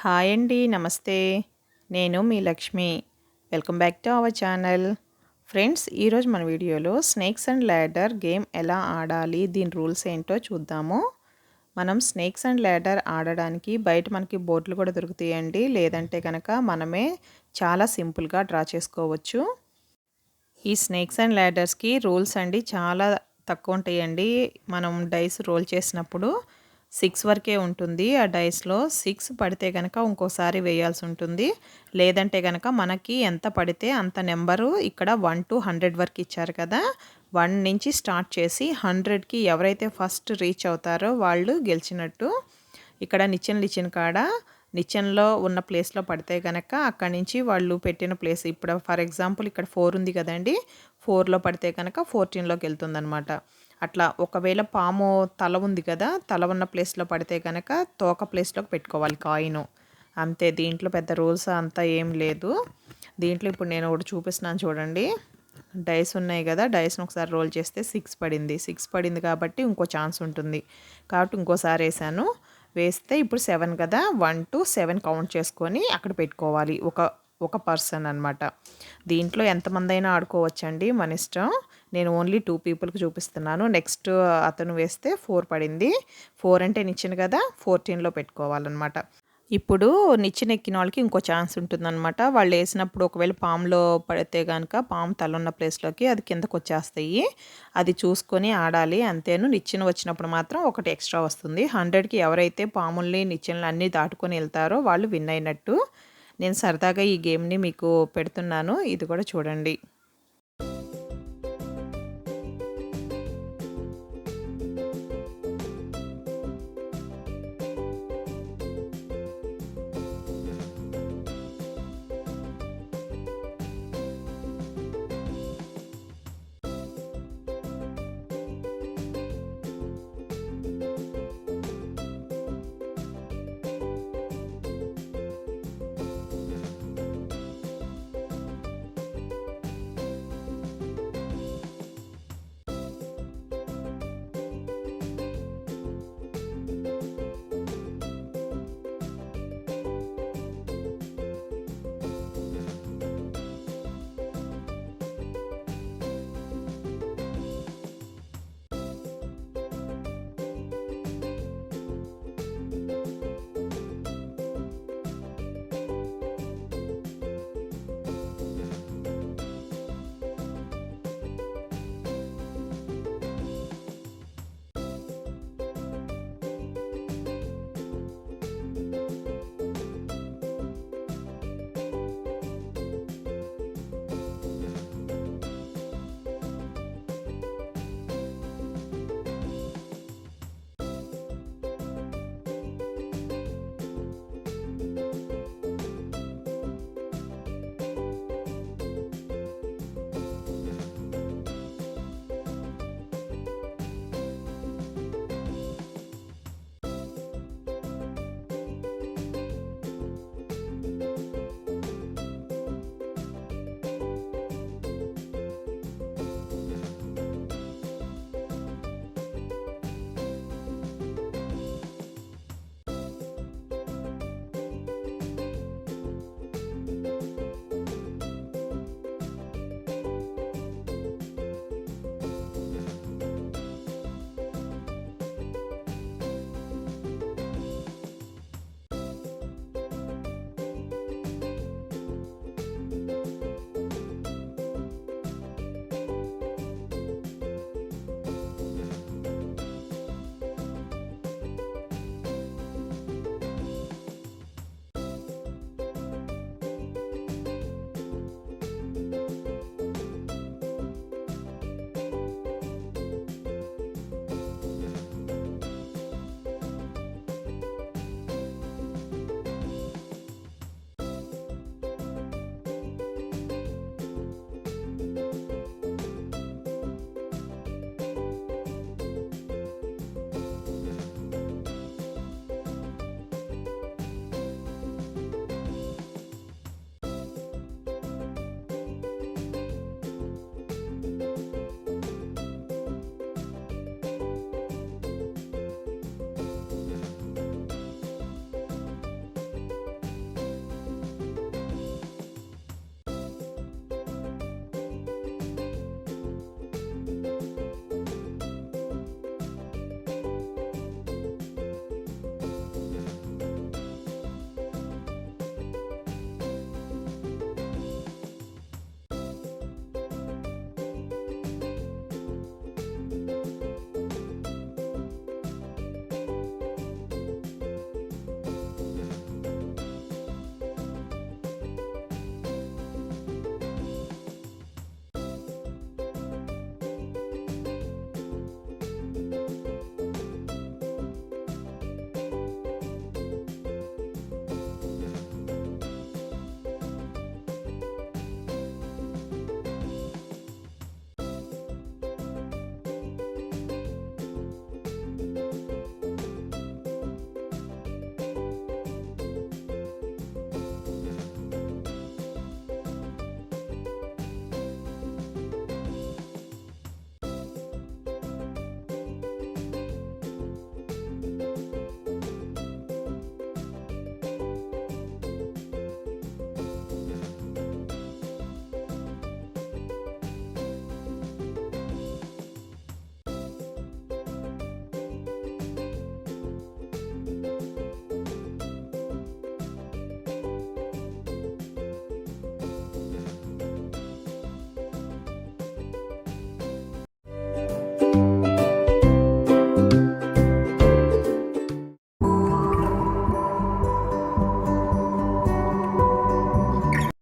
Hi అండి, నమస్తే. నేను మీ Lakshmi. Welcome back to our channel. Friends, ఈరోజు మన వీడియోలో స్నేక్స్ అండ్ ల్యాడర్ గేమ్ ఎలా ఆడాలి, దీని రూల్స్ ఏంటో చూద్దాము. మనం స్నేక్స్ అండ్ ల్యాడర్ ఆడడానికి బయట మనకి బోర్డులు కూడా దొరుకుతాయండి. లేదంటే కనుక మనమే చాలా సింపుల్గా డ్రా చేసుకోవచ్చు. ఈ స్నేక్స్ అండ్ ల్యాడర్స్కి రూల్స్ అండి చాలా తక్కువ ఉంటాయండి. మనం డైస్ రోల్ చేసినప్పుడు 6 వరకే ఉంటుంది. ఆ డైస్లో 6 పడితే కనుక ఇంకోసారి వేయాల్సి ఉంటుంది. లేదంటే కనుక మనకి ఎంత పడితే అంత నెంబరు ఇక్కడ 1 to 100 వరకు ఇచ్చారు కదా, 1 నుంచి స్టార్ట్ చేసి 100కి ఎవరైతే ఫస్ట్ రీచ్ అవుతారో వాళ్ళు గెలిచినట్టు. ఇక్కడ నిచ్చెనలు ఇచ్చిన కాడ నిచ్చెనలో ఉన్న ప్లేస్లో పడితే కనుక అక్కడి నుంచి వాళ్ళు పెట్టిన ప్లేస్, ఇప్పుడు ఫర్ ఎగ్జాంపుల్ ఇక్కడ 4 ఉంది కదండి, 4లో పడితే కనుక 14లోకి వెళ్తుందనమాట. అట్లా ఒకవేళ పాము తల ఉంది కదా, తల ఉన్న ప్లేస్లో పడితే కనుక తోక ప్లేస్లోకి పెట్టుకోవాలి కాయిను. అంతే, దీంట్లో పెద్ద రూల్స్ అంతా ఏం లేదు. దీంట్లో ఇప్పుడు నేను ఒకటి చూపిస్తున్నాను చూడండి. డైస్ ఉన్నాయి కదా, డైస్ని ఒకసారి రోల్ చేస్తే 6 పడింది. 6 పడింది కాబట్టి ఇంకో ఛాన్స్ ఉంటుంది కాబట్టి ఇంకోసారి వేసాను. వేస్తే ఇప్పుడు 7 కదా, 1 to 7 కౌంట్ చేసుకొని అక్కడ పెట్టుకోవాలి ఒక ఒక పర్సన్ అనమాట. దీంట్లో ఎంతమంది అయినా ఆడుకోవచ్చండి, మన ఇష్టం. నేను ఓన్లీ 2 పీపుల్కి చూపిస్తున్నాను. నెక్స్ట్ అతను వేస్తే 4 పడింది. 4 అంటే నిచ్చెన కదా, 14లో పెట్టుకోవాలన్నమాట. ఇప్పుడు నిచ్చెన ఎక్కిన వాళ్ళకి ఇంకో ఛాన్స్ ఉంటుందన్నమాట. వాళ్ళు వేసినప్పుడు ఒకవేళ పాములో పడితే కనుక పాము తలున్న ప్లేస్లోకి అది కిందకు వచ్చేస్తాయి. అది చూసుకొని ఆడాలి అంతేను. నిచ్చెన వచ్చినప్పుడు మాత్రం ఒకటి ఎక్స్ట్రా వస్తుంది. 100కి ఎవరైతే పాముల్ని నిచ్చెనలు అన్నీ దాటుకొని వెళ్తారో వాళ్ళు విన్ అయినట్టు. నేను సరదాగా ఈ గేమ్ని మీకు పెడుతున్నాను, ఇది కూడా చూడండి.